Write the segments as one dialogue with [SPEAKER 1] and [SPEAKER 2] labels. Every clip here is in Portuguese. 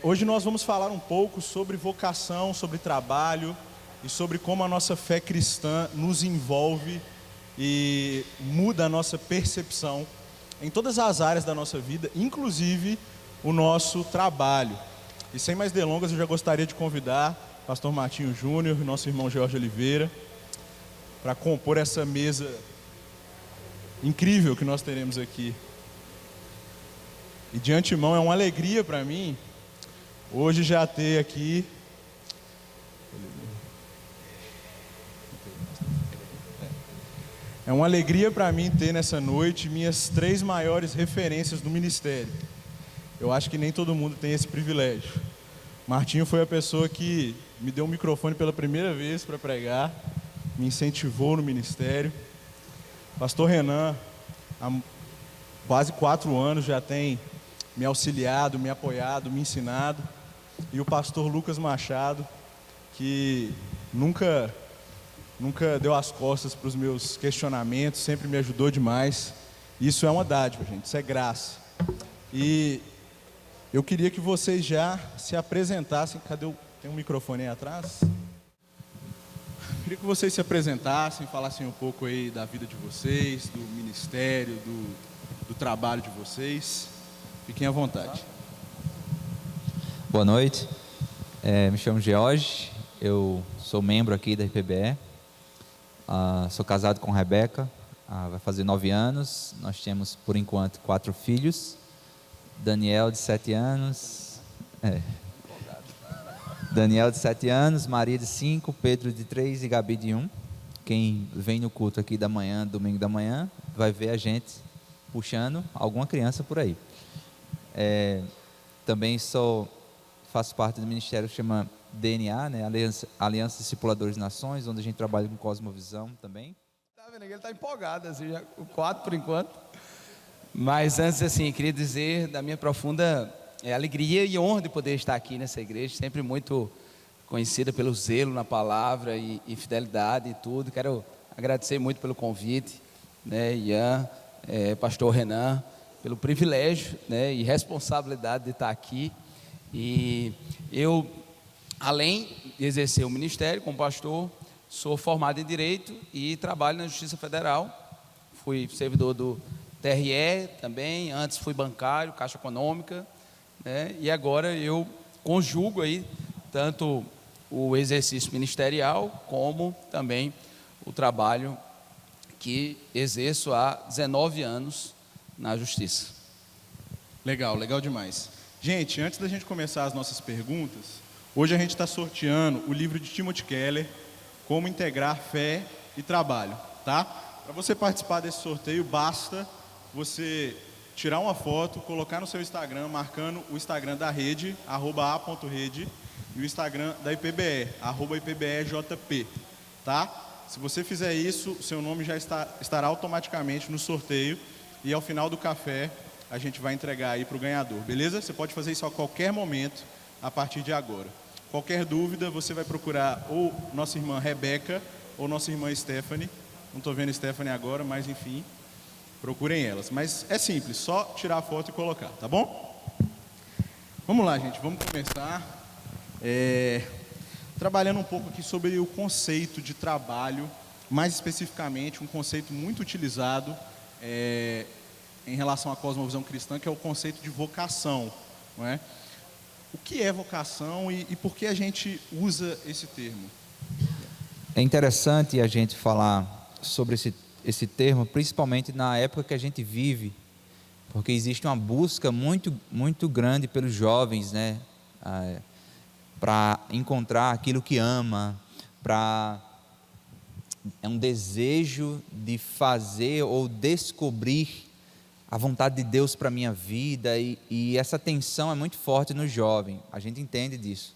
[SPEAKER 1] Hoje nós vamos falar um pouco sobre vocação, sobre trabalho e sobre como a nossa fé cristã nos envolve e muda a nossa percepção em todas as áreas da nossa vida, inclusive o nosso trabalho. E sem mais delongas, eu já gostaria de convidar o pastor Martinho Júnior e nosso irmão Jorge Oliveira para compor essa mesa incrível que nós teremos aqui. E de antemão é uma alegria para mim hoje já ter aqui É uma alegria para mim ter nessa noite minhas 3 maiores referências do ministério. Eu acho que nem todo mundo tem esse privilégio. Martinho foi a pessoa que me deu um microfone pela primeira vez para pregar, me incentivou no ministério. Pastor Renan, há quase 4 anos já tem me auxiliado, me apoiado, me ensinado. E o pastor Lucas Machado, que nunca deu as costas para os meus questionamentos, sempre me ajudou demais. Isso é uma dádiva, gente, isso é graça. E eu queria que vocês já se apresentassem. Tem um microfone aí atrás? Queria que vocês se apresentassem, falassem um pouco aí da vida de vocês, do ministério, do trabalho de vocês. Fiquem à vontade.
[SPEAKER 2] Boa noite, me chamo George, eu sou membro aqui da IPBE, sou casado com Rebeca, vai fazer 9 anos, nós temos por enquanto 4 filhos, Daniel de 7 anos, Maria de 5, Pedro de 3 e Gabi de 1. Quem vem no culto aqui da manhã, domingo da manhã, vai ver a gente puxando alguma criança por aí. Também faço parte do ministério que chama DNA, né? Aliança Discipuladores de Nações, onde a gente trabalha com cosmovisão também.
[SPEAKER 3] Tá vendo? Ele está empolgado, assim, já, o 4 por enquanto. Mas antes, assim, queria dizer da minha profunda alegria e honra de poder estar aqui nessa igreja, sempre muito conhecida pelo zelo na palavra e fidelidade e tudo. Quero agradecer muito pelo convite, né, Ian, pastor Renan, pelo privilégio, né, e responsabilidade de estar aqui. E eu, além de exercer o ministério como pastor, sou formado em Direito e trabalho na Justiça Federal. Fui servidor do TRE também, antes fui bancário, Caixa Econômica, né, e agora eu conjugo aí tanto o exercício ministerial como também o trabalho que exerço há 19 anos na Justiça.
[SPEAKER 1] Legal, legal demais. Gente, antes da gente começar as nossas perguntas, hoje a gente está sorteando o livro de Timothy Keller, Como Integrar Fé e Trabalho, tá? Para você participar desse sorteio, basta você tirar uma foto, colocar no seu Instagram, marcando o Instagram da rede, @a.rede, e o Instagram da IPBE, @IPBEJP, tá? Se você fizer isso, o seu nome já estará automaticamente no sorteio e ao final do café a gente vai entregar aí para o ganhador, beleza? Você pode fazer isso a qualquer momento a partir de agora. Qualquer dúvida, você vai procurar ou nossa irmã Rebeca ou nossa irmã Stephanie. Não estou vendo Stephanie agora, mas enfim, procurem elas. Mas é simples, só tirar a foto e colocar, tá bom? Vamos lá, gente, vamos começar trabalhando um pouco aqui sobre o conceito de trabalho, mais especificamente um conceito muito utilizado em relação à cosmovisão cristã, que é o conceito de vocação, não é? O que é vocação e por que a gente usa esse termo?
[SPEAKER 2] É interessante a gente falar sobre esse termo, principalmente na época que a gente vive, porque existe uma busca muito, muito grande pelos jovens, né? Para encontrar aquilo que ama, é um desejo de fazer ou descobrir a vontade de Deus para a minha vida, e essa tensão é muito forte no jovem, a gente entende disso.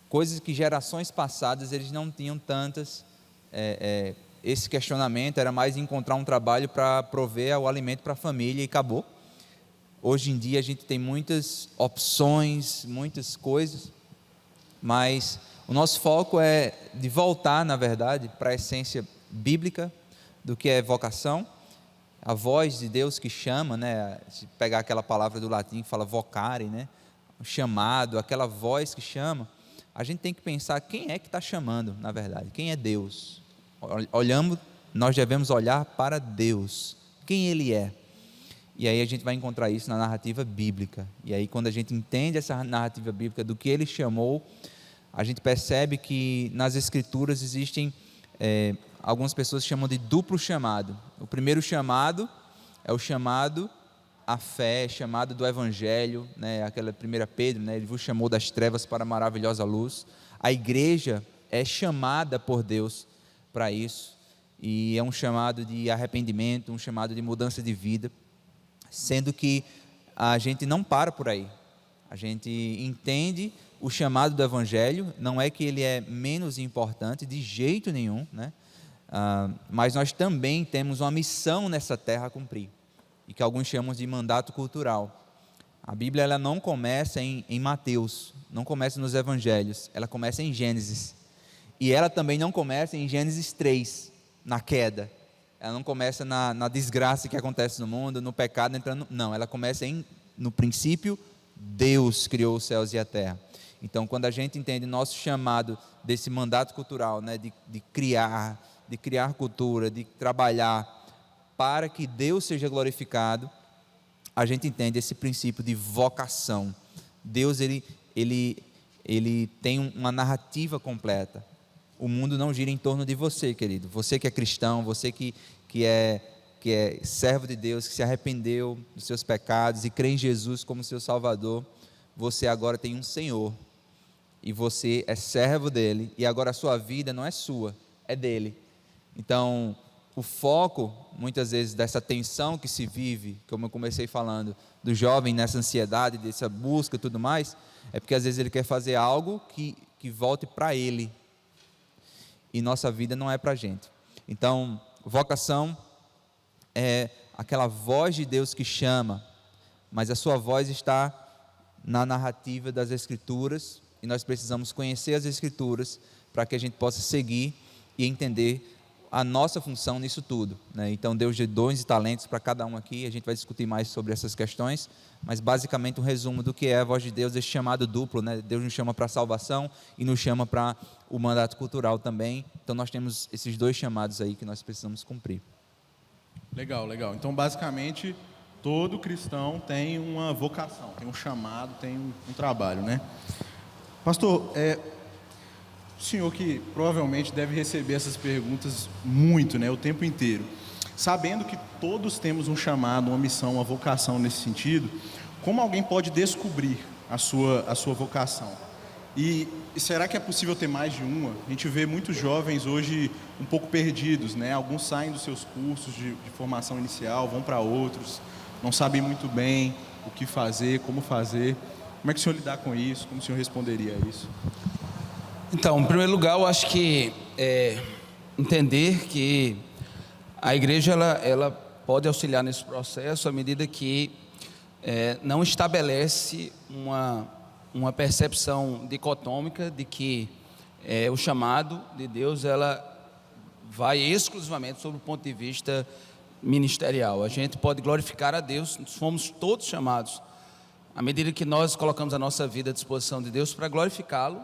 [SPEAKER 2] Coisas que gerações passadas eles não tinham tantas, esse questionamento era mais encontrar um trabalho para prover o alimento para a família e acabou. Hoje em dia a gente tem muitas opções, muitas coisas, mas o nosso foco é de voltar, na verdade, para a essência bíblica do que é vocação, a voz de Deus que chama, né? Se pegar aquela palavra do latim que fala vocare, né? o chamado, aquela voz que chama, a gente tem que pensar quem é que está chamando, na verdade, quem é Deus. Nós devemos olhar para Deus, quem Ele é. E aí a gente vai encontrar isso na narrativa bíblica. E aí quando a gente entende essa narrativa bíblica do que Ele chamou, a gente percebe que nas Escrituras existem, algumas pessoas chamam de duplo chamado. O primeiro chamado é o chamado à fé, chamado do Evangelho, né? Aquela 1 Pedro, né? Ele vos chamou das trevas para a maravilhosa luz. A igreja é chamada por Deus para isso, e é um chamado de arrependimento, um chamado de mudança de vida, sendo que a gente não para por aí. A gente entende o chamado do Evangelho, não é que ele é menos importante, de jeito nenhum, né? Mas nós também temos uma missão nessa terra a cumprir, e que alguns chamam de mandato cultural. A Bíblia ela não começa em Mateus, não começa nos Evangelhos, ela começa em Gênesis, e ela também não começa em Gênesis 3, na queda, ela não começa na desgraça que acontece no mundo, no pecado entrando, não, ela começa no princípio, Deus criou os céus e a terra. Então quando a gente entende nosso chamado desse mandato cultural, né, de criar cultura, de trabalhar para que Deus seja glorificado, a gente entende esse princípio de vocação. Deus ele tem uma narrativa completa. O mundo não gira em torno de você, querido. Você que é cristão, você que é servo de Deus, que se arrependeu dos seus pecados e crê em Jesus como seu Salvador, você agora tem um Senhor, e você é servo dele, e agora a sua vida não é sua, é dele. Então o foco, muitas vezes, dessa tensão que se vive, como eu comecei falando, do jovem nessa ansiedade, dessa busca e tudo mais, é porque às vezes ele quer fazer algo que volte para ele, e nossa vida não é para a gente. Então, vocação é aquela voz de Deus que chama, mas a sua voz está na narrativa das Escrituras, e nós precisamos conhecer as Escrituras para que a gente possa seguir e entender a nossa função nisso tudo, né? Então Deus deu dons e talentos para cada um aqui, a gente vai discutir mais sobre essas questões, mas basicamente um resumo do que é a voz de Deus, esse chamado duplo, né? Deus nos chama para a salvação e nos chama para o mandato cultural também. Então nós temos esses dois chamados aí que nós precisamos cumprir.
[SPEAKER 1] Legal. Então basicamente todo cristão tem uma vocação, tem um chamado, tem um trabalho, né? Pastor, o senhor que provavelmente deve receber essas perguntas muito, né, o tempo inteiro, sabendo que todos temos um chamado, uma missão, uma vocação nesse sentido, como alguém pode descobrir a sua vocação? E será que é possível ter mais de uma? A gente vê muitos jovens hoje um pouco perdidos, né? Alguns saem dos seus cursos de formação inicial, vão para outros, não sabem muito bem o que fazer, como fazer. Como é que o senhor lidar com isso? Como o senhor responderia a isso?
[SPEAKER 3] Então, em primeiro lugar, eu acho que entender que a igreja ela pode auxiliar nesse processo à medida que não estabelece uma percepção dicotômica de que o chamado de Deus ela vai exclusivamente sobre o ponto de vista ministerial. A gente pode glorificar a Deus, fomos todos chamados, à medida que nós colocamos a nossa vida à disposição de Deus para glorificá-lo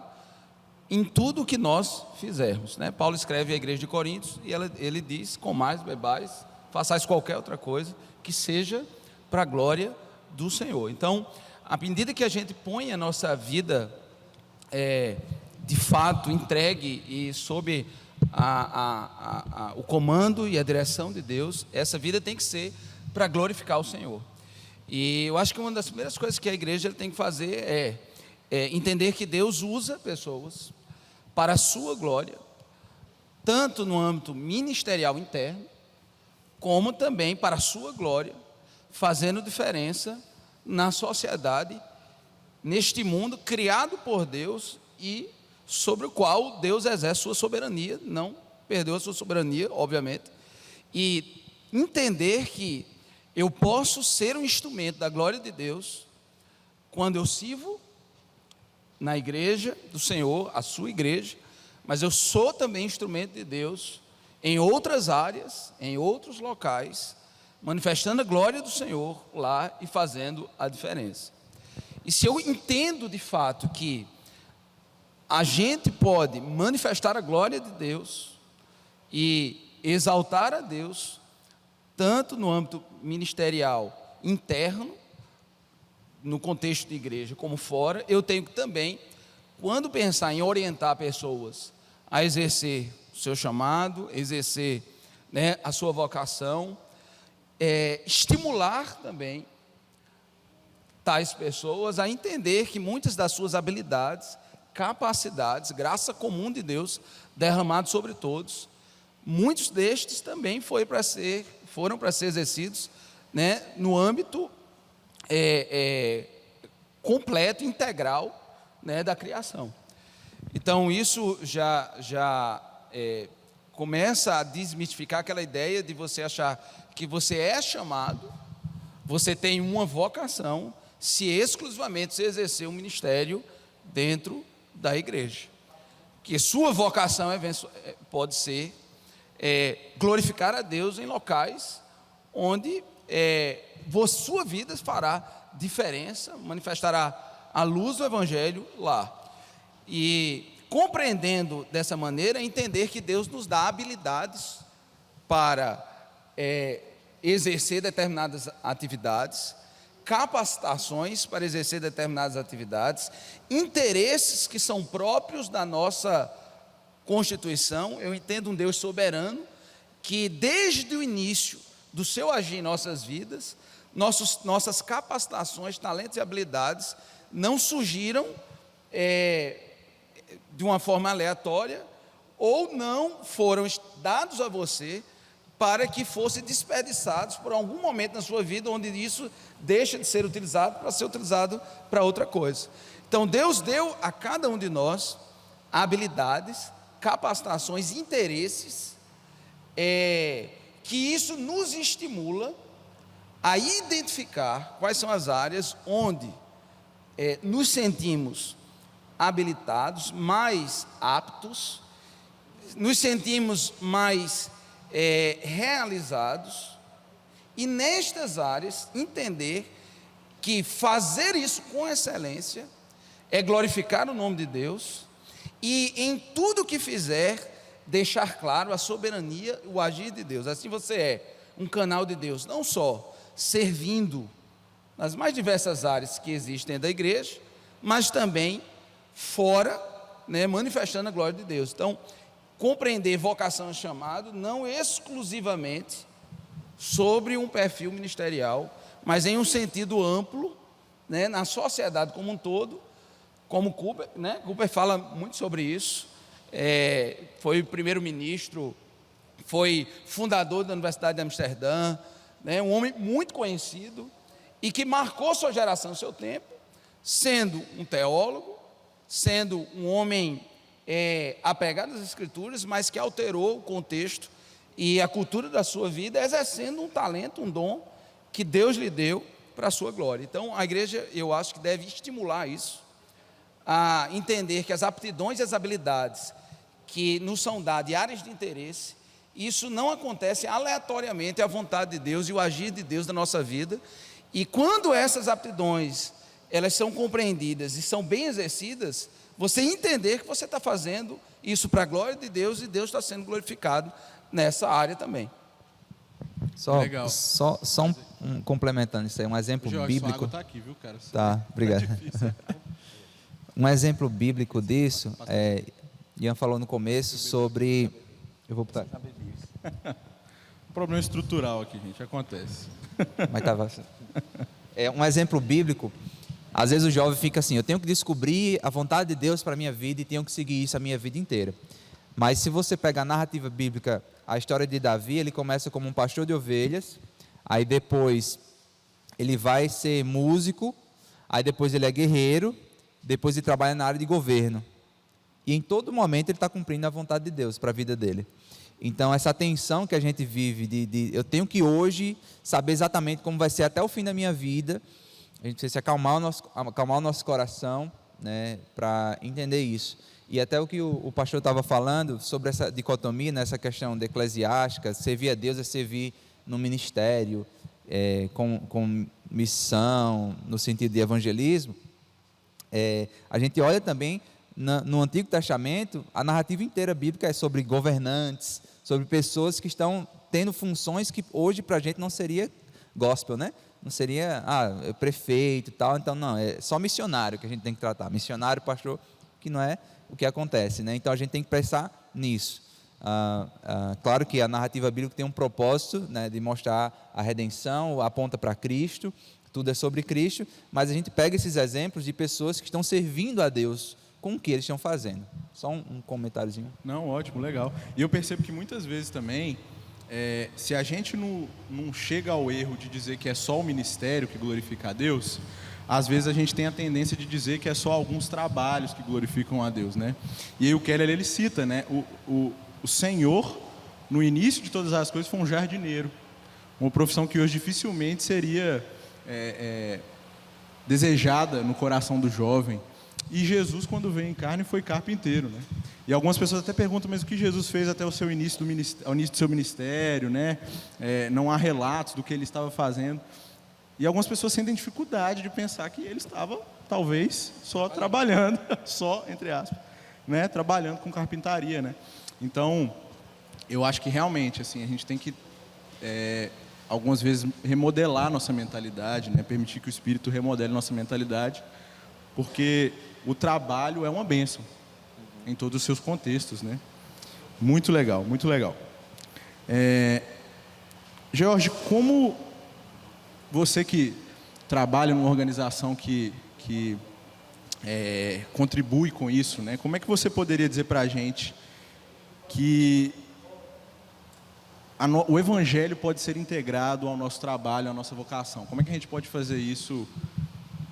[SPEAKER 3] em tudo o que nós fizermos, né? Paulo escreve à igreja de Coríntios e ele diz: comais, bebais, façais qualquer outra coisa que seja para a glória do Senhor. Então, à medida que a gente põe a nossa vida de fato entregue e sob o comando e a direção de Deus, essa vida tem que ser para glorificar o Senhor. E eu acho que uma das primeiras coisas que a igreja tem que fazer é entender que Deus usa pessoas para a sua glória, tanto no âmbito ministerial interno, como também para a sua glória, fazendo diferença na sociedade, neste mundo criado por Deus e sobre o qual Deus exerce sua soberania, não perdeu a sua soberania, obviamente, e entender que eu posso ser um instrumento da glória de Deus quando eu sirvo na igreja do Senhor, a sua igreja, mas eu sou também instrumento de Deus em outras áreas, em outros locais, manifestando a glória do Senhor lá e fazendo a diferença. E se eu entendo de fato que a gente pode manifestar a glória de Deus e exaltar a Deus, tanto no âmbito ministerial interno, no contexto de igreja, como fora, eu tenho que também, quando pensar em orientar pessoas a exercer o seu chamado, exercer, né, a sua vocação, estimular também tais pessoas a entender que muitas das suas habilidades, capacidades, graça comum de Deus derramado sobre todos, muitos destes também foram para ser exercidos, né, no âmbito completo, integral, né, da criação. Então isso já começa a desmistificar aquela ideia de você achar que você é chamado, você tem uma vocação, se exclusivamente você exercer um ministério dentro da igreja, que sua vocação pode ser glorificar a Deus em locais onde sua vida fará diferença, manifestará a luz do Evangelho lá. E compreendendo dessa maneira, entender que Deus nos dá habilidades para exercer determinadas atividades, capacitações para exercer determinadas atividades, interesses que são próprios da nossa Constituição. Eu entendo um Deus soberano, que desde o início do seu agir em nossas vidas, nossas capacitações, talentos e habilidades não surgiram de uma forma aleatória, ou não foram dados a você para que fossem desperdiçados por algum momento na sua vida, onde isso deixa de ser utilizado para ser utilizado para outra coisa. Então Deus deu a cada um de nós habilidades, capacitações, interesses, que isso nos estimula a identificar quais são as áreas onde nos sentimos habilitados, mais aptos, nos sentimos mais realizados, e nestas áreas entender que fazer isso com excelência é glorificar o nome de Deus, e em tudo que fizer deixar claro a soberania, o agir de Deus. Assim você é um canal de Deus, não só servindo nas mais diversas áreas que existem da igreja, mas também fora, né, manifestando a glória de Deus. Então, compreender vocação e chamado não exclusivamente sobre um perfil ministerial, mas em um sentido amplo, né, na sociedade como um todo, como Cooper, né? Cooper fala muito sobre isso. Foi primeiro-ministro, foi fundador da Universidade de Amsterdã, né, um homem muito conhecido e que marcou sua geração, seu tempo, sendo um teólogo, sendo um homem apegado às Escrituras, mas que alterou o contexto e a cultura da sua vida, exercendo um talento, um dom que Deus lhe deu para a sua glória. Então a igreja, eu acho que deve estimular isso, a entender que as aptidões e as habilidades que nos são dadas e áreas de interesse, isso não acontece aleatoriamente, é a vontade de Deus e o agir de Deus na nossa vida. E quando essas aptidões elas são compreendidas e são bem exercidas, você entender que você está fazendo isso para a glória de Deus, e Deus está sendo glorificado nessa área também.
[SPEAKER 2] Legal. Só complementando isso aí, um exemplo bíblico.
[SPEAKER 1] Sua água está aqui, viu, cara?
[SPEAKER 2] Tá, obrigado. Um exemplo bíblico disso, Ian falou no começo sobre... Eu vou botar...
[SPEAKER 1] Um problema estrutural aqui, gente, acontece.
[SPEAKER 2] Mas tava... um exemplo bíblico. Às vezes o jovem fica assim: eu tenho que descobrir a vontade de Deus para a minha vida e tenho que seguir isso a minha vida inteira. Mas se você pegar a narrativa bíblica, a história de Davi, ele começa como um pastor de ovelhas, aí depois ele vai ser músico, aí depois ele é guerreiro, depois ele trabalha na área de governo. E em todo momento ele está cumprindo a vontade de Deus para a vida dele. Então essa tensão que a gente vive, eu tenho que hoje saber exatamente como vai ser até o fim da minha vida. A gente precisa acalmar o nosso coração, né, para entender isso. E até o que o pastor estava falando sobre essa dicotomia, nessa questão de eclesiástica, servir a Deus é servir no ministério, com missão, no sentido de evangelismo. A gente olha também no Antigo Testamento, a narrativa inteira bíblica é sobre governantes, sobre pessoas que estão tendo funções que hoje para a gente não seria gospel, né? Não seria prefeito e tal, então não, é só missionário que a gente tem que tratar, missionário, pastor, que não é o que acontece, né? Então a gente tem que pensar nisso. Claro que a narrativa bíblica tem um propósito, né, de mostrar a redenção, aponta para Cristo, tudo é sobre Cristo, mas a gente pega esses exemplos de pessoas que estão servindo a Deus com o que eles estão fazendo. Só um comentáriozinho.
[SPEAKER 1] Não, ótimo, legal. E eu percebo que muitas vezes também, se a gente não chega ao erro de dizer que é só o ministério que glorifica a Deus, às vezes a gente tem a tendência de dizer que é só alguns trabalhos que glorificam a Deus, né? E aí o Keller, ele cita, né? O Senhor, no início de todas as coisas, foi um jardineiro. Uma profissão que hoje dificilmente seria desejada no coração do jovem. E Jesus, quando veio em carne, foi carpinteiro, né? E algumas pessoas até perguntam, mas o que Jesus fez até o início do seu ministério, né? Não há relatos do que ele estava fazendo. E algumas pessoas sentem dificuldade de pensar que ele estava, talvez, só trabalhando, só, entre aspas, né? Trabalhando com carpintaria, né? Então, eu acho que realmente, assim, a gente tem que, algumas vezes, remodelar nossa mentalidade, né? Permitir que o Espírito remodele nossa mentalidade, porque o trabalho é uma bênção em todos os seus contextos, né? Muito legal, muito legal. Jorge, como você que trabalha numa organização que contribui com isso, né? Como é que você poderia dizer para a gente que o Evangelho pode ser integrado ao nosso trabalho, à nossa vocação? Como é que a gente pode fazer isso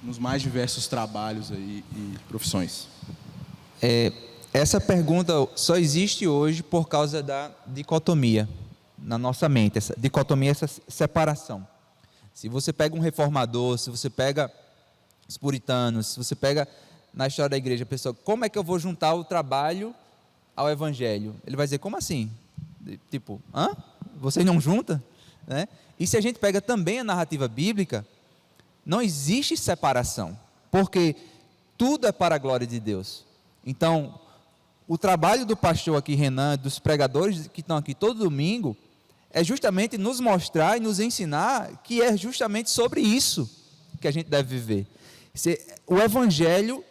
[SPEAKER 1] nos mais diversos trabalhos aí e profissões?
[SPEAKER 2] Essa pergunta só existe hoje por causa da dicotomia na nossa mente, essa dicotomia, essa separação. Se você pega um reformador, se você pega os puritanos, se você pega na história da igreja, a pessoa, como é que eu vou juntar o trabalho ao Evangelho? Ele vai dizer, como assim? Tipo, Vocês não juntam? Né? E se a gente pega também a narrativa bíblica, não existe separação, porque tudo é para a glória de Deus. Então, o trabalho do pastor aqui, Renan, dos pregadores que estão aqui todo domingo, é justamente nos mostrar e nos ensinar que é justamente sobre isso que a gente deve viver. O Evangelho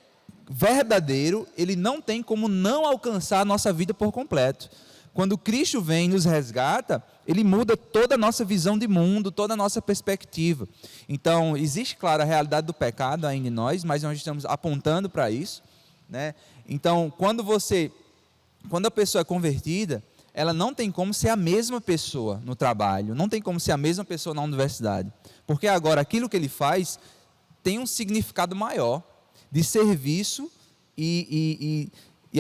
[SPEAKER 2] verdadeiro, ele não tem como não alcançar a nossa vida por completo. Quando Cristo vem e nos resgata, ele muda toda a nossa visão de mundo, toda a nossa perspectiva. Então, existe, claro, a realidade do pecado ainda em nós, mas nós estamos apontando para isso, né? Então, quando a pessoa é convertida, ela não tem como ser a mesma pessoa no trabalho, não tem como ser a mesma pessoa na universidade, porque agora aquilo que ele faz tem um significado maior de serviço e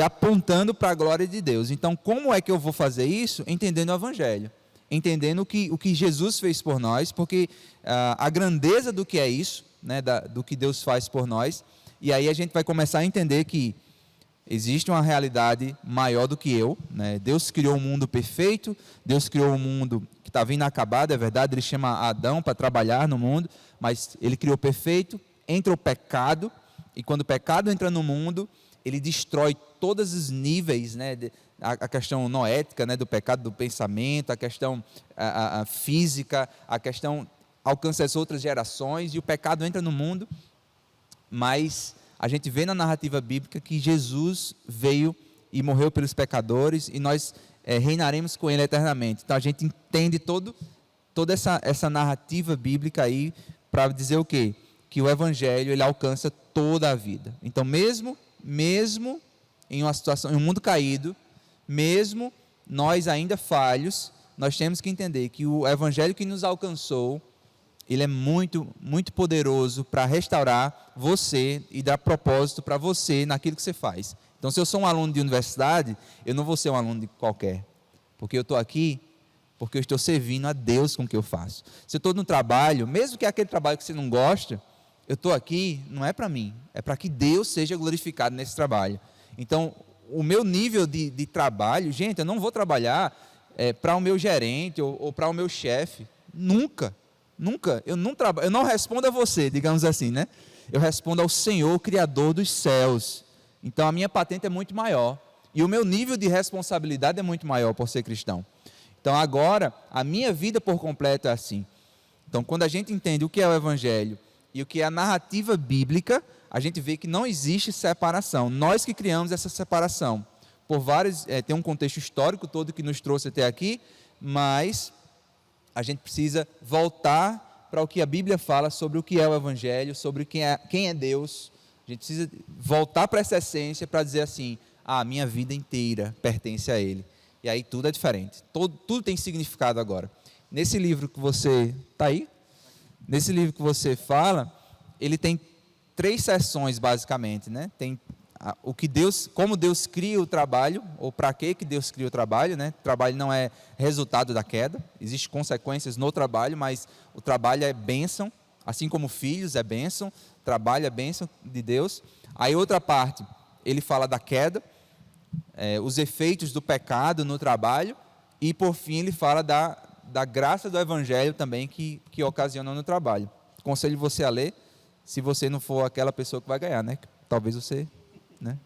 [SPEAKER 2] apontando para a glória de Deus. Então, como é que eu vou fazer isso? Entendendo o Evangelho, entendendo o que Jesus fez por nós, porque a grandeza do que é isso, né, do que Deus faz por nós, e aí a gente vai começar a entender que existe uma realidade maior do que eu, né? Deus criou um mundo perfeito, Deus criou um mundo que estava inacabado, é verdade, ele chama Adão para trabalhar no mundo, mas ele criou perfeito, entra o pecado, e quando o pecado entra no mundo, ele destrói todos os níveis, né, a questão noética, né, do pecado do pensamento, a questão a física, a questão alcança as outras gerações, e o pecado entra no mundo, mas a gente vê na narrativa bíblica que Jesus veio e morreu pelos pecadores, e nós reinaremos com ele eternamente. Então a gente entende toda essa narrativa bíblica aí para dizer o quê? Que o Evangelho ele alcança toda a vida. Então mesmo em uma situação, em um mundo caído, mesmo nós ainda falhos, nós temos que entender que o Evangelho que nos alcançou, ele é muito, muito poderoso para restaurar você e dar propósito para você naquilo que você faz. Então, se eu sou um aluno de universidade, eu não vou ser um aluno de qualquer, porque eu estou aqui, porque eu estou servindo a Deus com o que eu faço. Se eu estou no trabalho, mesmo que é aquele trabalho que você não gosta, eu estou aqui, não é para mim, é para que Deus seja glorificado nesse trabalho. Então, o meu nível de trabalho, gente, eu não vou trabalhar para o meu gerente ou para o meu chefe, nunca, eu não respondo a você, digamos assim, né? eu respondo ao Senhor, Criador dos céus. Então a minha patente é muito maior. E o meu nível de responsabilidade é muito maior por ser cristão. Então agora, a minha vida por completo é assim. Então quando a gente entende o que é o Evangelho e o que é a narrativa bíblica, a gente vê que não existe separação. Nós que criamos essa separação. Por vários, tem um contexto histórico todo que nos trouxe até aqui, mas a gente precisa voltar para o que a Bíblia fala sobre o que é o Evangelho, sobre quem é Deus. A gente precisa voltar para essa essência para dizer assim, a minha vida inteira pertence a Ele. E aí tudo é diferente, tudo tem significado agora. Nesse livro que você, está aí? Nesse livro que você fala, ele tem 3 seções basicamente, né? Tem como Deus cria o trabalho, ou para que Deus cria o trabalho, né? O trabalho não é resultado da queda, existem consequências no trabalho, mas o trabalho é bênção, assim como filhos é bênção, trabalho é bênção de Deus. Aí outra parte, ele fala da queda, os efeitos do pecado no trabalho, e por fim ele fala da graça do Evangelho também que ocasiona no trabalho. Aconselho você a ler, se você não for aquela pessoa que vai ganhar, né? Talvez você, né?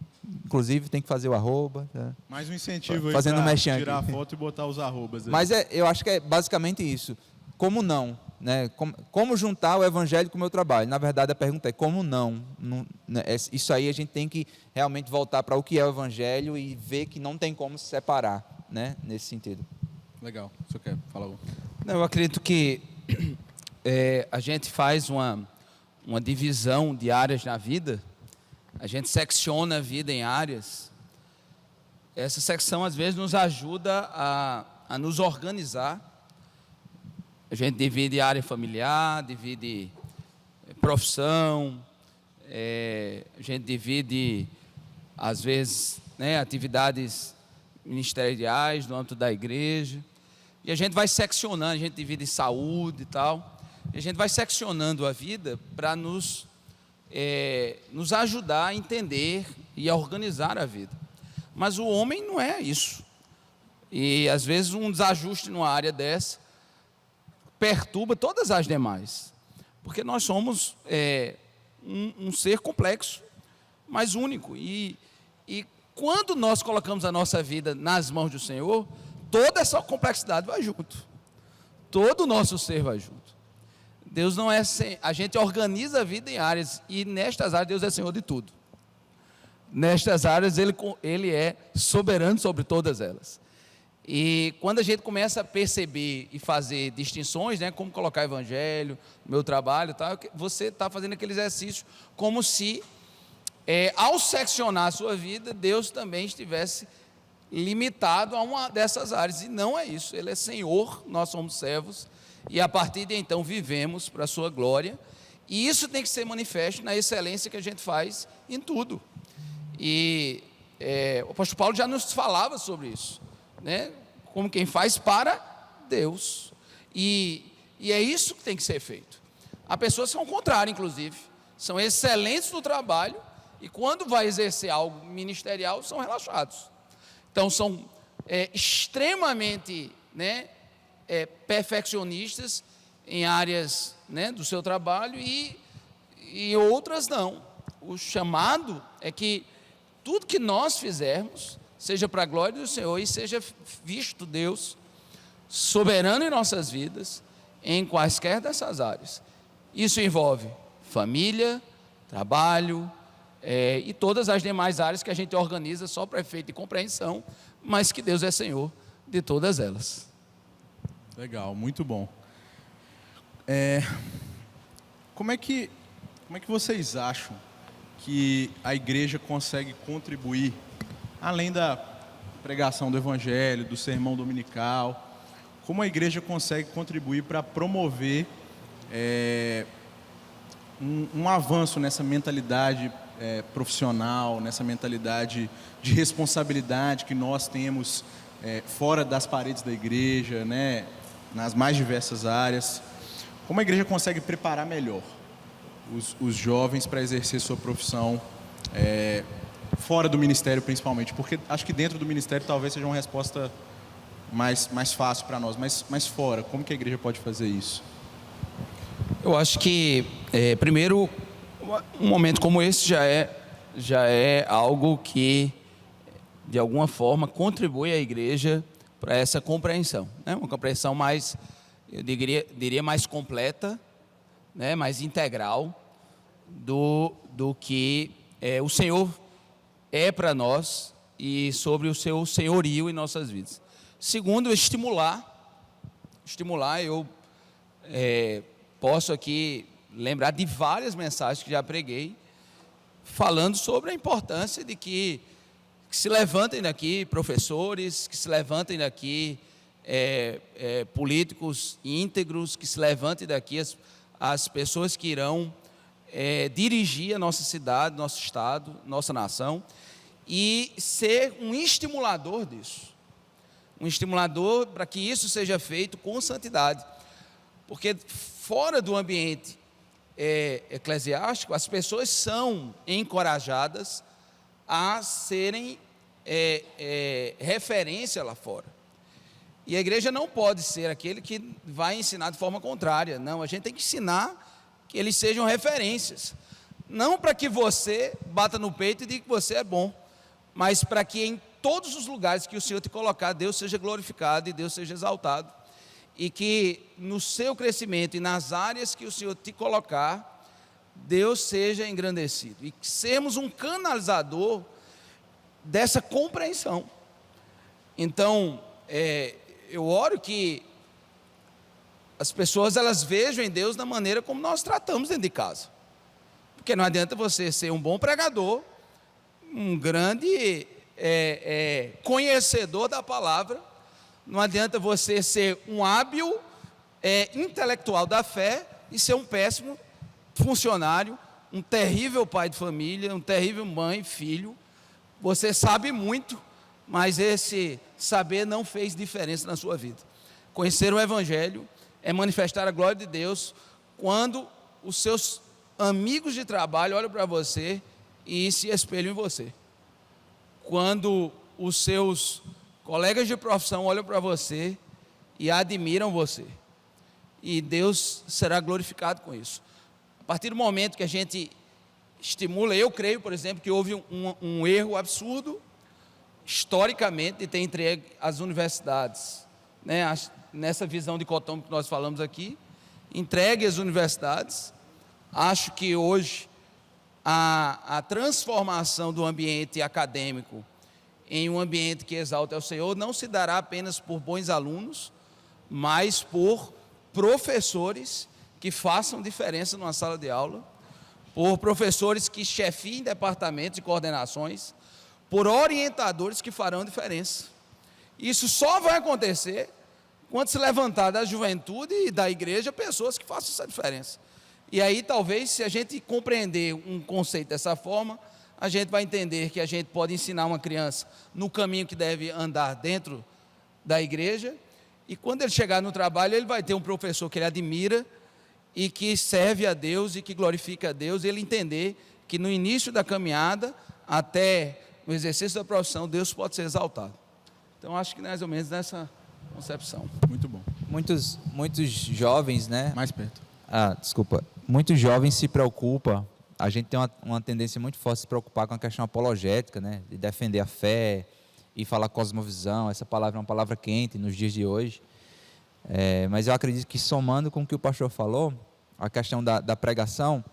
[SPEAKER 2] Inclusive tem que fazer o arroba. Tá?
[SPEAKER 1] Mais um incentivo aí
[SPEAKER 2] fazendo
[SPEAKER 1] para
[SPEAKER 2] tirar
[SPEAKER 1] a foto e botar os arrobas aí.
[SPEAKER 2] Mas eu acho que é basicamente isso. Como não? Né? Como juntar o Evangelho com o meu trabalho? Na verdade a pergunta é como não? Isso aí a gente tem que realmente voltar para o que é o Evangelho e ver que não tem como se separar, né? Nesse sentido.
[SPEAKER 1] Legal. Você quer falar algo?
[SPEAKER 3] Não, eu acredito que a gente faz uma divisão de áreas na vida, a gente secciona a vida em áreas. Essa secção às vezes nos ajuda a nos organizar. A gente divide área familiar, divide profissão, a gente divide às vezes, né, atividades ministeriais no âmbito da igreja, e a gente vai seccionando, a gente divide saúde e tal, e a gente vai seccionando a vida para nos ajudar a entender e a organizar a vida. Mas o homem não é isso, e às vezes um desajuste numa área dessa perturba todas as demais, porque nós somos um ser complexo, mas único, e quando nós colocamos a nossa vida nas mãos do Senhor, toda essa complexidade vai junto, todo o nosso ser vai junto. Deus não é, a gente organiza a vida em áreas, e nestas áreas Deus é Senhor de tudo. Nestas áreas Ele é soberano sobre todas elas. E quando a gente começa a perceber e fazer distinções, né, como colocar evangelho, meu trabalho, tal, você está fazendo aquele exercício como se, ao seccionar a sua vida, Deus também estivesse limitado a uma dessas áreas. E não é isso, Ele é Senhor, nós somos servos, e a partir de então vivemos para a sua glória, e isso tem que ser manifesto na excelência que a gente faz em tudo. E o apóstolo Paulo já nos falava sobre isso, né? Como quem faz para Deus, e é isso que tem que ser feito. Há pessoas que são contrárias, inclusive, são excelentes no trabalho, e quando vai exercer algo ministerial, são relaxados. Então são extremamente, né, perfeccionistas em áreas, né, do seu trabalho, e outras não. O chamado é que tudo que nós fizermos seja para a glória do Senhor e seja visto Deus soberano em nossas vidas, em quaisquer dessas áreas. Isso envolve família, trabalho, e todas as demais áreas que a gente organiza só para efeito de compreensão, mas que Deus é Senhor de todas elas.
[SPEAKER 1] Legal, muito bom. Como é que vocês acham que a igreja consegue contribuir, além da pregação do evangelho, do sermão dominical, como a igreja consegue contribuir para promover um avanço nessa mentalidade profissional, nessa mentalidade de responsabilidade que nós temos fora das paredes da igreja, né, nas mais diversas áreas? Como a igreja consegue preparar melhor os jovens para exercer sua profissão fora do ministério, principalmente? Porque acho que dentro do ministério talvez seja uma resposta mais fácil para nós, mas fora, como que a igreja pode fazer isso?
[SPEAKER 3] Eu acho que, primeiro, Um momento como esse já é algo que, de alguma forma, contribui à igreja para essa compreensão, né? Uma compreensão mais, eu diria mais completa, né? Mais integral do que o Senhor é para nós e sobre o seu senhorio em nossas vidas. Segundo, estimular, eu posso aqui lembrar de várias mensagens que já preguei, falando sobre a importância de que se levantem daqui professores, que se levantem daqui políticos íntegros, que se levantem daqui as pessoas que irão dirigir a nossa cidade, nosso estado, nossa nação, e ser um estimulador disso. Um estimulador para que isso seja feito com santidade. Porque fora do ambiente eclesiástico, as pessoas são encorajadas a serem referência lá fora. E a igreja não pode ser aquele que vai ensinar de forma contrária. Não, a gente tem que ensinar que eles sejam referências. Não para que você bata no peito e diga que você é bom, mas para que em todos os lugares que o Senhor te colocar, Deus seja glorificado e Deus seja exaltado. E que no seu crescimento e nas áreas que o Senhor te colocar, Deus seja engrandecido. E que sermos um canalizador dessa compreensão. Então, eu oro que as pessoas elas vejam em Deus da maneira como nós tratamos dentro de casa. Porque não adianta você ser um bom pregador, um grande conhecedor da palavra, não adianta você ser um hábil intelectual da fé e ser um péssimo funcionário, um terrível pai de família, um terrível mãe, filho. Você sabe muito, mas esse saber não fez diferença na sua vida. Conhecer o Evangelho é manifestar a glória de Deus quando os seus amigos de trabalho olham para você e se espelham em você. Quando os seus colegas de profissão olham para você e admiram você. E Deus será glorificado com isso. A partir do momento que a gente estimula, eu creio, por exemplo, que houve um erro absurdo, historicamente, de ter entregue as universidades, né, nessa visão dicotômica que nós falamos aqui, entregue as universidades. Acho que hoje a transformação do ambiente acadêmico em um ambiente que exalta ao Senhor não se dará apenas por bons alunos, mas por professores que façam diferença numa sala de aula, por professores que chefiem departamentos e coordenações, por orientadores que farão diferença. Isso só vai acontecer quando se levantar da juventude e da igreja pessoas que façam essa diferença. E aí talvez, se a gente compreender um conceito dessa forma, a gente vai entender que a gente pode ensinar uma criança no caminho que deve andar dentro da igreja, e quando ele chegar no trabalho, ele vai ter um professor que ele admira e que serve a Deus e que glorifica a Deus, e ele entender que no início da caminhada, até no exercício da profissão, Deus pode ser exaltado. Então, acho que mais ou menos nessa concepção.
[SPEAKER 1] Muito bom.
[SPEAKER 2] Muitos jovens, né?
[SPEAKER 1] Mais perto.
[SPEAKER 2] Desculpa. Muitos jovens se preocupam. A gente tem uma tendência muito forte de se preocupar com a questão apologética, né? De defender a fé e falar cosmovisão. Essa palavra é uma palavra quente nos dias de hoje. Mas eu acredito que, somando com o que o pastor falou, a questão da pregação,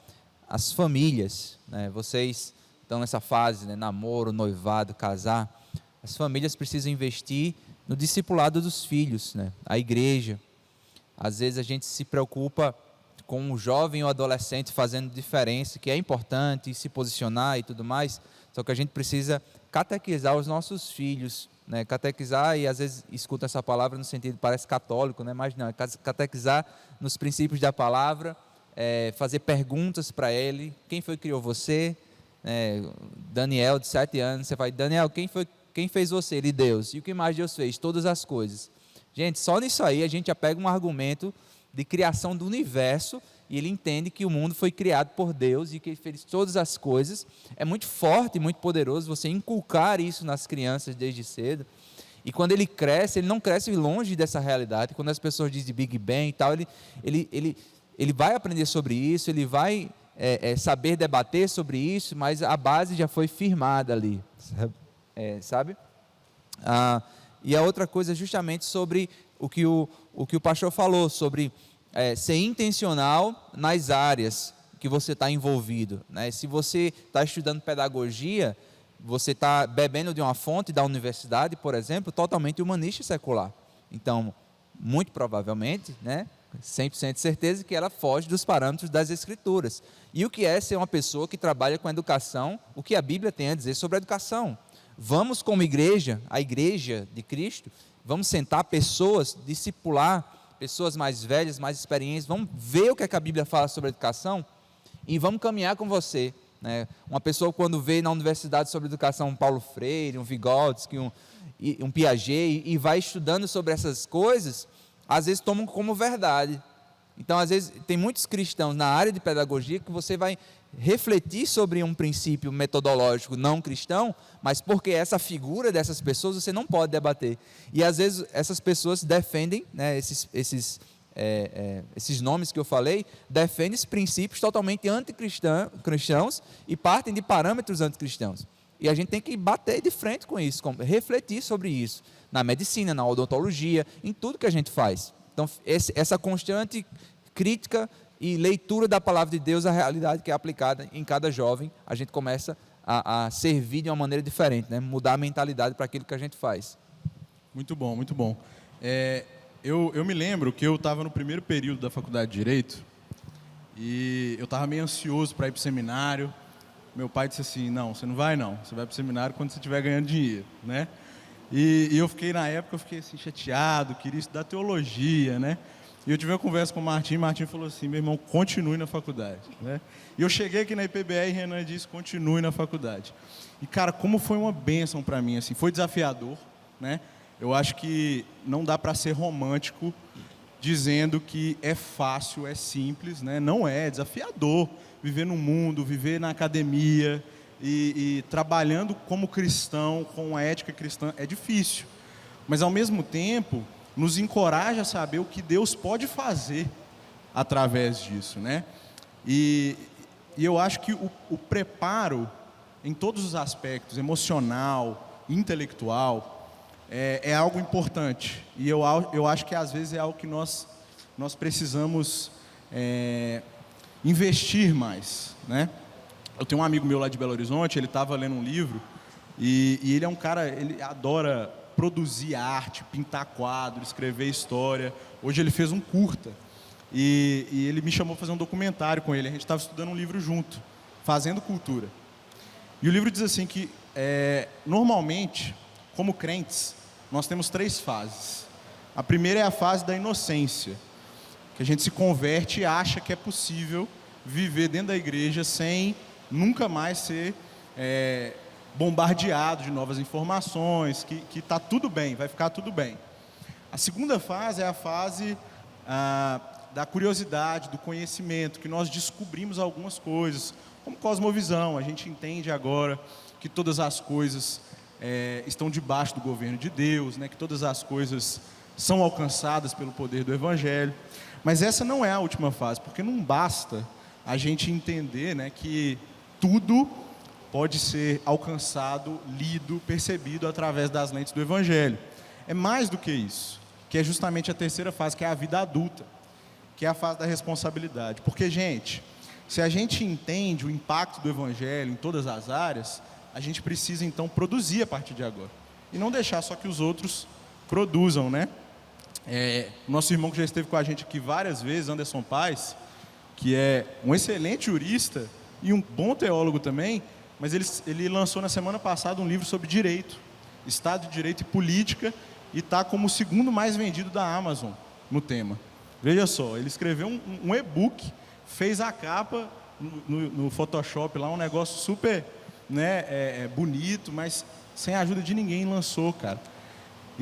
[SPEAKER 2] as famílias, né? Vocês estão nessa fase, né? Namoro, noivado, casar. As famílias precisam investir no discipulado dos filhos, né? A igreja. Às vezes a gente se preocupa com o jovem ou adolescente fazendo diferença, que é importante se posicionar e tudo mais, só que a gente precisa catequizar os nossos filhos, né? Catequizar, e às vezes escuta essa palavra no sentido, parece católico, né? Mas não, é catequizar nos princípios da palavra, fazer perguntas para ele. Quem foi que criou você? Daniel, de 7 anos, você vai, Daniel, quem fez você? Ele, Deus. E o que mais Deus fez? Todas as coisas. Gente, só nisso aí a gente já pega um argumento de criação do universo, e ele entende que o mundo foi criado por Deus e que ele fez todas as coisas. É muito forte e muito poderoso você inculcar isso nas crianças desde cedo. E quando ele cresce, ele não cresce longe dessa realidade. Quando as pessoas dizem de Big Bang e tal, ele vai aprender sobre isso, ele vai saber debater sobre isso, mas a base já foi firmada ali, sabe? E a outra coisa justamente sobre o que o pastor falou, sobre ser intencional nas áreas que você está envolvido, né? Se você está estudando pedagogia, você está bebendo de uma fonte da universidade, por exemplo, totalmente humanista e secular. Então, muito provavelmente, né, 100% de certeza que ela foge dos parâmetros das Escrituras. E o que é ser uma pessoa que trabalha com educação, o que a Bíblia tem a dizer sobre a educação. Vamos, como igreja, a igreja de Cristo, vamos sentar pessoas, discipular pessoas mais velhas, mais experientes, vamos ver o que a Bíblia fala sobre a educação e vamos caminhar com você, né? Uma pessoa, quando vê na universidade sobre educação um Paulo Freire, um Vygotsky, um Piaget, e vai estudando sobre essas coisas, às vezes tomam como verdade. Então, às vezes, tem muitos cristãos na área de pedagogia que você vai refletir sobre um princípio metodológico não cristão, mas porque essa figura dessas pessoas você não pode debater. E, às vezes, essas pessoas defendem, né, esses nomes que eu falei, defendem princípios totalmente anticristãos e partem de parâmetros anticristãos. E a gente tem que bater de frente com isso, refletir sobre isso, na medicina, na odontologia, em tudo que a gente faz. Então, essa constante crítica e leitura da palavra de Deus, a realidade que é aplicada em cada jovem, a gente começa a servir de uma maneira diferente, né? Mudar a mentalidade para aquilo que a gente faz.
[SPEAKER 1] Muito bom, muito bom. Eu me lembro que eu estava no primeiro período da faculdade de Direito e eu estava meio ansioso para ir para o seminário. Meu pai disse assim, não, você não vai não, você vai para o seminário quando você estiver ganhando dinheiro, né? E eu fiquei, na época, eu fiquei assim, chateado, queria estudar teologia, né? E eu tive uma conversa com o Martim falou assim, meu irmão, continue na faculdade, né? E eu cheguei aqui na IPBR e Renan disse, continue na faculdade. E, cara, como foi uma bênção para mim, assim, foi desafiador, né? Eu acho que não dá para ser romântico dizendo que é fácil, é simples, né? Não é desafiador viver no mundo, viver na academia e trabalhando como cristão, com a ética cristã, é difícil. Mas, ao mesmo tempo, nos encoraja a saber o que Deus pode fazer através disso, né? E eu acho que o preparo, em todos os aspectos, emocional, intelectual, é algo importante. E eu acho que, às vezes, é algo que nós precisamos investir mais, né? Eu tenho um amigo meu lá de Belo Horizonte, ele estava lendo um livro, e ele é um cara, ele adora produzir arte, pintar quadro, escrever história. Hoje ele fez um curta, e ele me chamou para fazer um documentário com ele. A gente estava estudando um livro junto, Fazendo Cultura. E o livro diz assim que, normalmente, como crentes, nós temos 3 fases. A primeira é a fase da inocência, que a gente se converte e acha que é possível viver dentro da igreja sem nunca mais ser bombardeado de novas informações, que está tudo bem, vai ficar tudo bem. A segunda fase é a fase da curiosidade, do conhecimento, que nós descobrimos algumas coisas, como cosmovisão. A gente entende agora que todas as coisas estão debaixo do governo de Deus, né? Que todas as coisas são alcançadas pelo poder do Evangelho. Mas essa não é a última fase, porque não basta a gente entender, né, que tudo pode ser alcançado, lido, percebido através das lentes do Evangelho. É mais do que isso, que é justamente a terceira fase, que é a vida adulta, que é a fase da responsabilidade. Porque, gente, se a gente entende o impacto do Evangelho em todas as áreas, a gente precisa, então, produzir a partir de agora. E não deixar só que os outros produzam, né? Nosso irmão que já esteve com a gente aqui várias vezes, Anderson Paes, que é um excelente jurista e um bom teólogo também, mas ele lançou na semana passada um livro sobre direito, Estado de Direito e Política, e está como o segundo mais vendido da Amazon no tema. Veja só, ele escreveu um e-book, fez a capa no Photoshop lá, um negócio super, né, bonito, mas sem a ajuda de ninguém lançou, cara.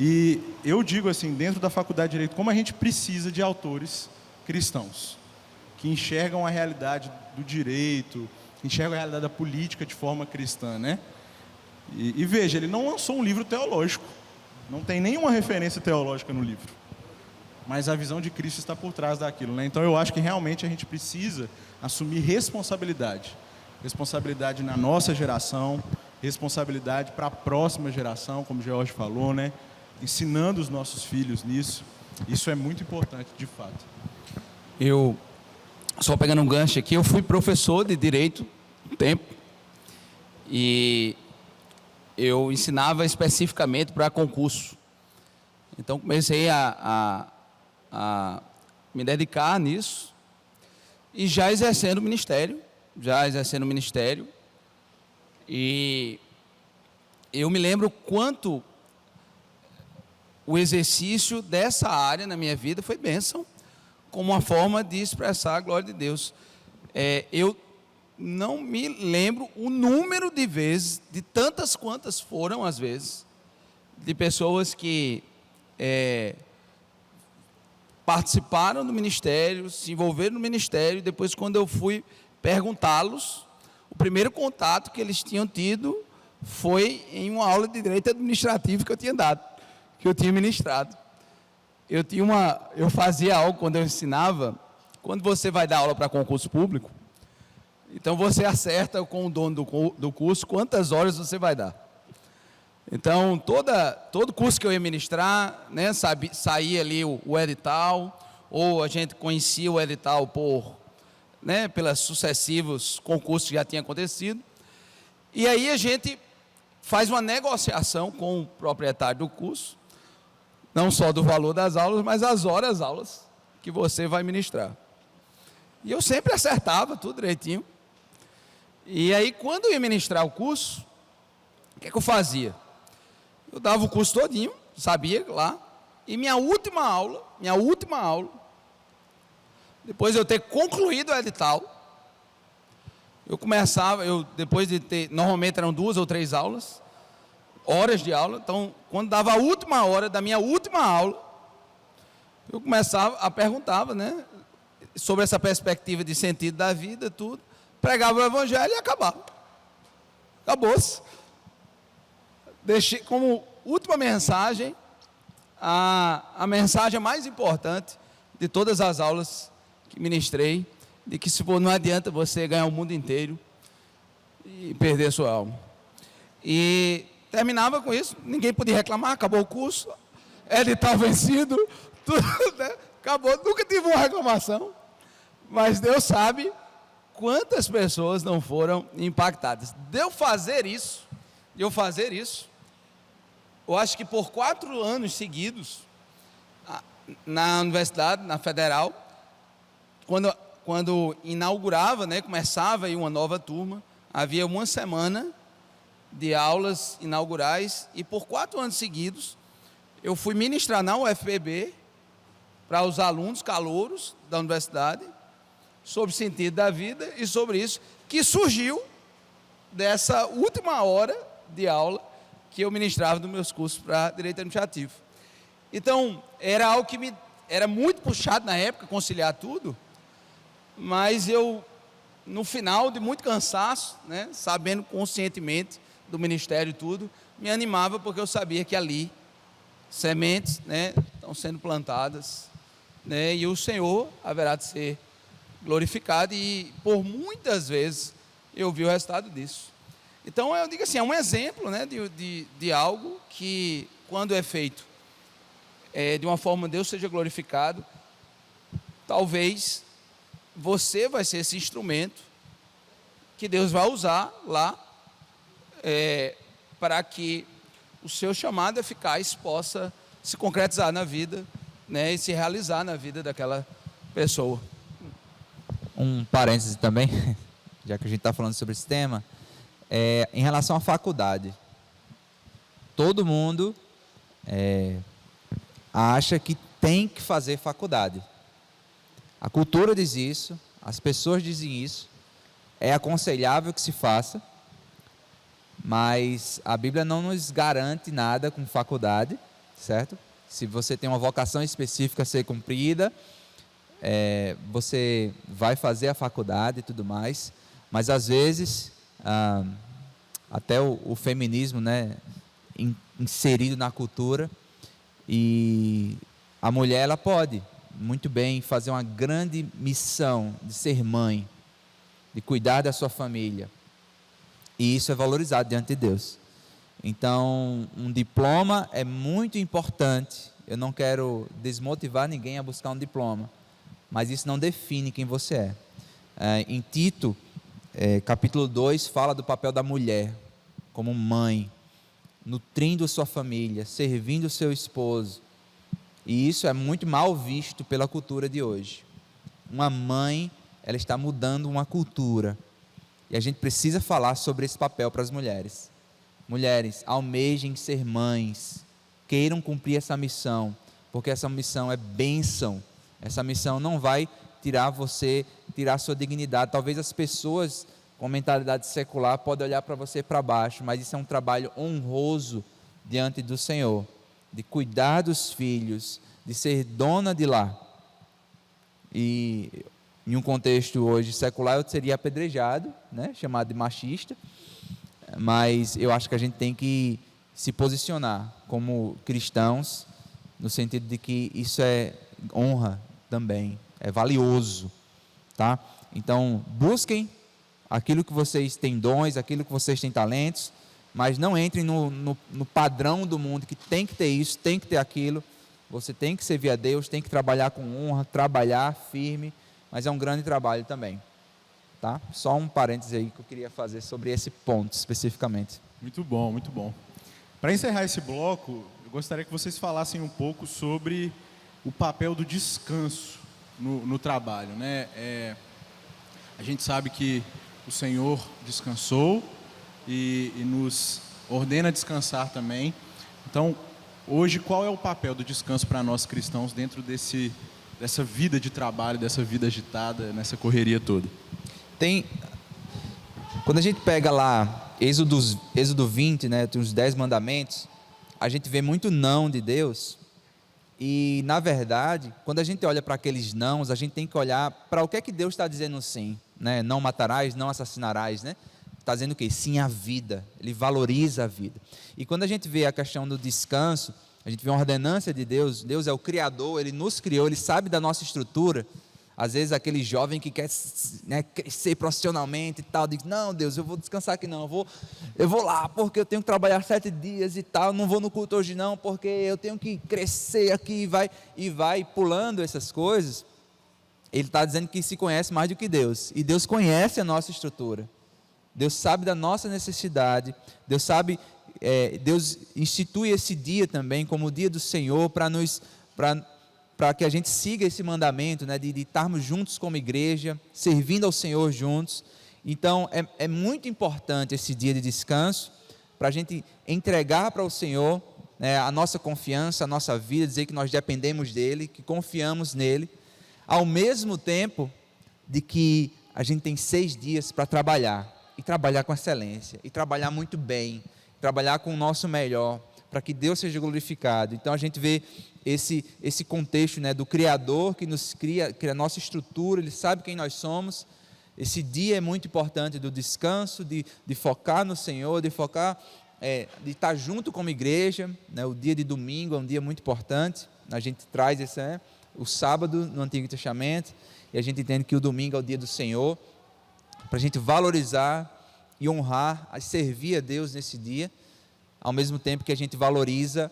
[SPEAKER 1] E eu digo assim, dentro da faculdade de Direito, como a gente precisa de autores cristãos, que enxergam a realidade do direito, enxergam a realidade da política de forma cristã, né? E veja, ele não lançou um livro teológico, não tem nenhuma referência teológica no livro, mas a visão de Cristo está por trás daquilo, né? Então eu acho que realmente a gente precisa assumir responsabilidade. Responsabilidade na nossa geração, responsabilidade para a próxima geração, como o George falou, né? Ensinando os nossos filhos nisso. Isso é muito importante, de fato.
[SPEAKER 3] Eu, só pegando um gancho aqui, eu fui professor de Direito um tempo, e eu ensinava especificamente para concurso. Então comecei a me dedicar nisso, e já exercendo o ministério, e eu me lembro quanto o exercício dessa área na minha vida foi bênção, como uma forma de expressar a glória de Deus. Eu não me lembro o número de vezes, de tantas quantas foram as vezes, de pessoas que participaram do ministério, se envolveram no ministério, e depois, quando eu fui perguntá-los, o primeiro contato que eles tinham tido foi em uma aula de direito administrativo que eu tinha dado, que eu tinha ministrado. Eu fazia algo quando eu ensinava. Quando você vai dar aula para concurso público, então você acerta com o dono do curso quantas horas você vai dar. Então, todo curso que eu ia ministrar, né, saía ali o edital, ou a gente conhecia o edital pelos sucessivos concursos que já tinham acontecido, e aí a gente faz uma negociação com o proprietário do curso, não só do valor das aulas, mas as aulas que você vai ministrar. E eu sempre acertava tudo direitinho. E aí, quando eu ia ministrar o curso, o que eu fazia? Eu dava o curso todinho, sabia lá, e minha última aula, depois de eu ter concluído o edital, depois de ter, normalmente eram 2 ou 3 aulas, horas de aula, então, quando dava a última hora da minha última aula, eu perguntava, né, sobre essa perspectiva de sentido da vida, tudo, pregava o evangelho e acabava. Acabou-se. Deixei como última mensagem, a mensagem mais importante de todas as aulas que ministrei, de que não adianta você ganhar o mundo inteiro e perder a sua alma. E terminava com isso, ninguém podia reclamar, acabou o curso, edital vencido, tudo, né? Acabou, nunca tive uma reclamação, mas Deus sabe quantas pessoas não foram impactadas. De eu fazer isso, eu acho que por 4 anos seguidos, na universidade, na Federal, quando inaugurava, né, começava aí uma nova turma, havia uma semana de aulas inaugurais, e por 4 anos seguidos, eu fui ministrar na UFPB, para os alunos calouros da universidade, sobre o sentido da vida, e sobre isso, que surgiu dessa última hora de aula, que eu ministrava nos meus cursos para Direito Administrativo. Então, era algo que era muito puxado na época, conciliar tudo, mas eu, no final de muito cansaço, né, sabendo conscientemente do ministério e tudo, me animava, porque eu sabia que ali sementes, né, estão sendo plantadas, né, e o Senhor haverá de ser glorificado, e por muitas vezes eu vi o resultado disso. Então, eu digo assim, é um exemplo, né, de algo que, quando é feito de uma forma Deus seja glorificado, talvez você vai ser esse instrumento que Deus vai usar lá, para que o seu chamado eficaz possa se concretizar na vida, né, e se realizar na vida daquela pessoa.
[SPEAKER 2] Um parêntese também, já que a gente está falando sobre esse tema, em relação à faculdade. Todo mundo acha que tem que fazer faculdade. A cultura diz isso, as pessoas dizem isso, é aconselhável que se faça, mas a Bíblia não nos garante nada com faculdade, certo? Se você tem uma vocação específica a ser cumprida, você vai fazer a faculdade e tudo mais, mas às vezes até o feminismo, né, inserido na cultura, e A mulher, ela pode muito bem fazer uma grande missão de ser mãe, de cuidar da sua família, e isso é valorizado diante de Deus. Então, um diploma é muito importante. Eu não quero desmotivar ninguém a buscar um diploma, mas isso não define quem você é. Em Tito, capítulo 2, fala do papel da mulher como mãe, nutrindo sua família, servindo seu esposo, e isso é muito mal visto pela cultura de hoje. Uma mãe, ela está mudando uma cultura, e a gente precisa falar sobre esse papel para as mulheres. Mulheres, almejem ser mães, queiram cumprir essa missão, porque essa missão é bênção. Essa missão não vai tirar sua dignidade. Talvez as pessoas com mentalidade secular podem olhar para você para baixo, mas isso é um trabalho honroso diante do Senhor, de cuidar dos filhos, de ser dona de lar. E em um contexto hoje secular eu seria apedrejado, né, chamado de machista, mas eu acho que a gente tem que se posicionar como cristãos, no sentido de que isso é honra também, é valioso, tá? Então, busquem aquilo que vocês têm dons, aquilo que vocês têm talentos, mas não entrem no padrão do mundo, que tem que ter isso, tem que ter aquilo. Você tem que servir a Deus, tem que trabalhar com honra, trabalhar firme, mas é um grande trabalho também, tá? Só um parêntese aí que eu queria fazer sobre esse ponto especificamente.
[SPEAKER 1] Muito bom, muito bom. Para encerrar esse bloco, eu gostaria que vocês falassem um pouco sobre o papel do descanso no trabalho, né? A gente sabe que o Senhor descansou e nos ordena descansar também. Então, hoje, qual é o papel do descanso para nós cristãos dentro dessa vida de trabalho, dessa vida agitada, nessa correria toda?
[SPEAKER 2] Quando a gente pega lá Êxodo 20, né, tem os 10 mandamentos, a gente vê muito não de Deus. E, na verdade, quando a gente olha para aqueles nãos, a gente tem que olhar para o que é que Deus está dizendo sim, né? Não matarás, não assassinarás, né? Está dizendo o quê? Sim à vida. Ele valoriza a vida. E quando a gente vê a questão do descanso, a gente vê uma ordenança de Deus. Deus é o Criador, Ele nos criou, Ele sabe da nossa estrutura. Às vezes aquele jovem que quer, né, crescer profissionalmente e tal, diz, não Deus, eu vou descansar aqui não, eu vou lá porque eu tenho que trabalhar 7 dias e tal, não vou no culto hoje não, porque eu tenho que crescer aqui e vai pulando essas coisas. Ele está dizendo que se conhece mais do que Deus, e Deus conhece a nossa estrutura, Deus sabe da nossa necessidade, Deus sabe, Deus institui esse dia também como o dia do Senhor para que a gente siga esse mandamento, né, de estarmos juntos como igreja, servindo ao Senhor juntos. Então, é muito importante esse dia de descanso, para a gente entregar para o Senhor, né, a nossa confiança, a nossa vida, dizer que nós dependemos dEle, que confiamos nele, ao mesmo tempo de que a gente tem 6 dias para trabalhar, e trabalhar com excelência, e trabalhar muito bem, trabalhar com o nosso melhor, para que Deus seja glorificado. Então a gente vê esse contexto, né, do Criador que nos cria a nossa estrutura, Ele sabe quem nós somos. Esse dia é muito importante do descanso, de focar no Senhor, de focar, de estar junto como igreja, né? O dia de domingo é um dia muito importante. A gente traz o sábado no Antigo Testamento, e a gente entende que o domingo é o dia do Senhor, para a gente valorizar e honrar, servir a Deus nesse dia, ao mesmo tempo que a gente valoriza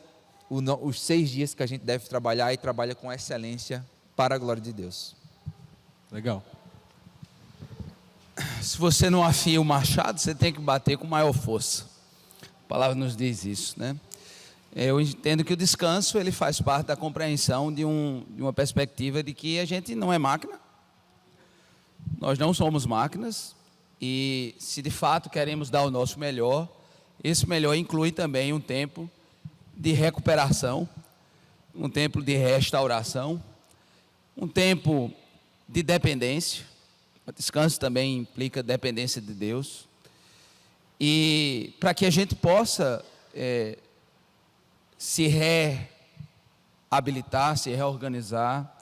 [SPEAKER 2] os 6 dias que a gente deve trabalhar, e trabalha com excelência para a glória de Deus.
[SPEAKER 1] Legal.
[SPEAKER 3] Se você não afia o machado, você tem que bater com maior força. A palavra nos diz isso, né? Eu entendo que o descanso, ele faz parte da compreensão de uma perspectiva de que a gente não é máquina. Nós não somos máquinas, e se de fato queremos dar o nosso melhor, esse melhor inclui também um tempo de recuperação, um tempo de restauração, um tempo de dependência. O descanso também implica dependência de Deus. E para que a gente possa se reabilitar, se reorganizar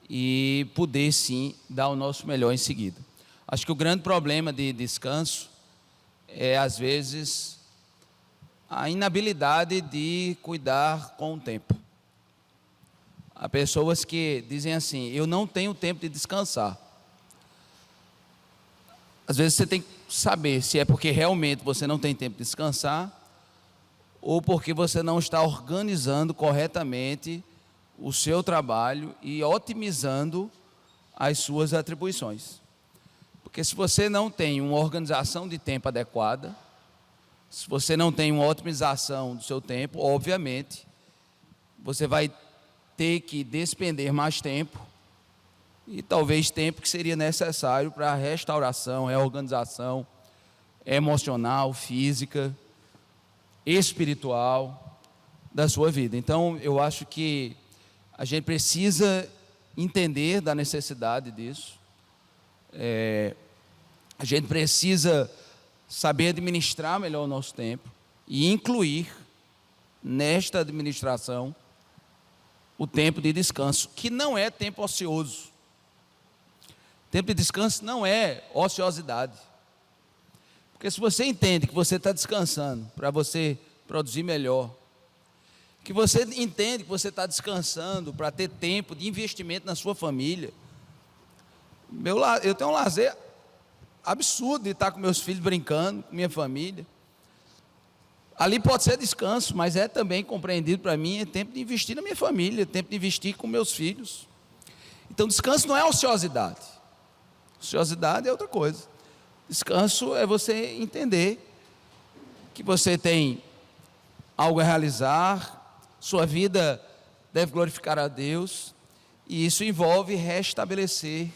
[SPEAKER 3] e poder sim dar o nosso melhor em seguida. Acho que o grande problema de descanso é às vezes a inabilidade de cuidar com o tempo. Há pessoas que dizem assim: eu não tenho tempo de descansar. Às vezes você tem que saber se é porque realmente você não tem tempo de descansar ou porque você não está organizando corretamente o seu trabalho e otimizando as suas atribuições. Porque se você não tem uma organização de tempo adequada, se você não tem uma otimização do seu tempo, obviamente, você vai ter que despender mais tempo, e talvez tempo que seria necessário para a restauração, reorganização emocional, física, espiritual da sua vida. Então, eu acho que a gente precisa entender da necessidade disso. A gente precisa saber administrar melhor o nosso tempo e incluir nesta administração o tempo de descanso, que não é tempo ocioso. Tempo de descanso não é ociosidade. Porque se você entende que você está descansando para você produzir melhor, que você entende que você está descansando para ter tempo de investimento na sua família. Eu tenho um lazer absurdo de estar com meus filhos brincando, com minha família. Ali pode ser descanso, mas é também compreendido para mim, é tempo de investir na minha família, é tempo de investir com meus filhos. Então, descanso não é ociosidade. Ociosidade é outra coisa. Descanso é você entender que você tem algo a realizar, sua vida deve glorificar a Deus, e isso envolve restabelecer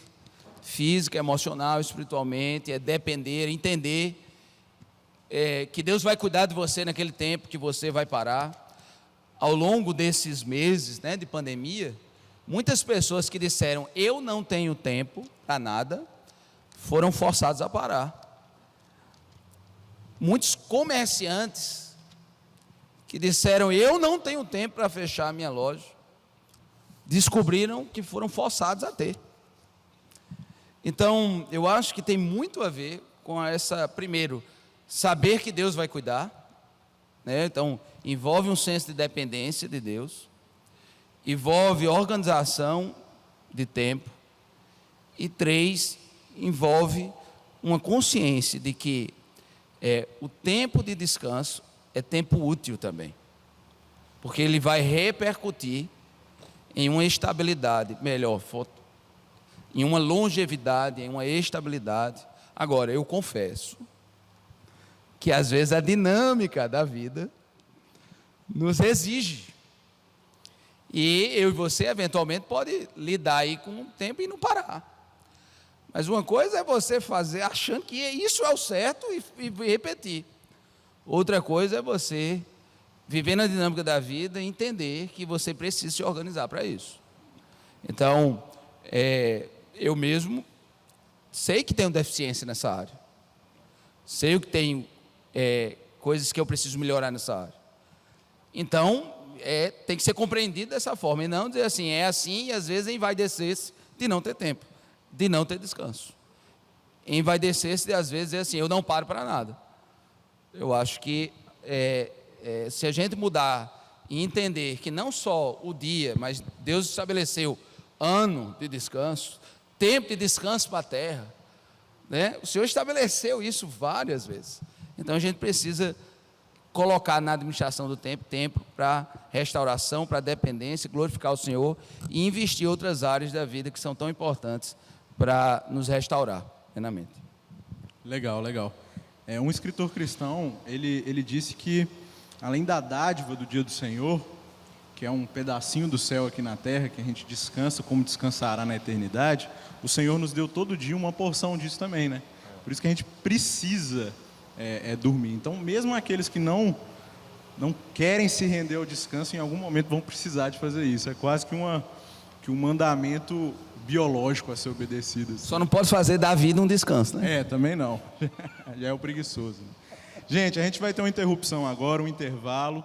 [SPEAKER 3] física, emocional, espiritualmente, é depender, entender que Deus vai cuidar de você naquele tempo que você vai parar. Ao longo desses meses, de pandemia, muitas pessoas que disseram: eu não tenho tempo para nada, foram forçados a parar. Muitos comerciantes que disseram: eu não tenho tempo para fechar a minha loja, descobriram que foram forçados a ter. Então, eu acho que tem muito a ver com essa, primeiro, saber que Deus vai cuidar, Então, envolve um senso de dependência de Deus, envolve organização de tempo, e 3, envolve uma consciência de que o tempo de descanso é tempo útil também, porque ele vai repercutir em uma estabilidade melhor, em uma longevidade, em uma estabilidade. Agora, eu confesso que às vezes a dinâmica da vida nos exige, e eu e você eventualmente pode lidar aí com o tempo e não parar. Mas uma coisa é você fazer achando que isso é o certo e repetir. Outra coisa é você viver na dinâmica da vida e entender que você precisa se organizar para isso. Então, eu mesmo sei que tenho deficiência nessa área. Sei que tenho coisas que eu preciso melhorar nessa área. Então, tem que ser compreendido dessa forma, e não dizer assim, é assim, e às vezes envaidecer-se de não ter tempo, de não ter descanso. Envaidecer-se de às vezes dizer assim, eu não paro para nada. Eu acho que se a gente mudar e entender que não só o dia, mas Deus estabeleceu ano de descanso, tempo de descanso para a terra, o Senhor estabeleceu isso várias vezes. Então a gente precisa colocar na administração do tempo para restauração, para dependência, glorificar o Senhor e investir em outras áreas da vida que são tão importantes para nos restaurar plenamente.
[SPEAKER 1] Legal, legal. Um escritor cristão, ele disse que, além da dádiva do dia do Senhor, que é um pedacinho do céu aqui na terra, que a gente descansa como descansará na eternidade, o Senhor nos deu todo dia uma porção disso também, Por isso que a gente precisa dormir. Então, mesmo aqueles que não querem se render ao descanso, em algum momento vão precisar de fazer isso. É quase que um mandamento biológico a ser obedecido. Assim.
[SPEAKER 3] Só não pode fazer da vida um descanso,
[SPEAKER 1] também não. Já é o preguiçoso. Gente, a gente vai ter uma interrupção agora, um intervalo.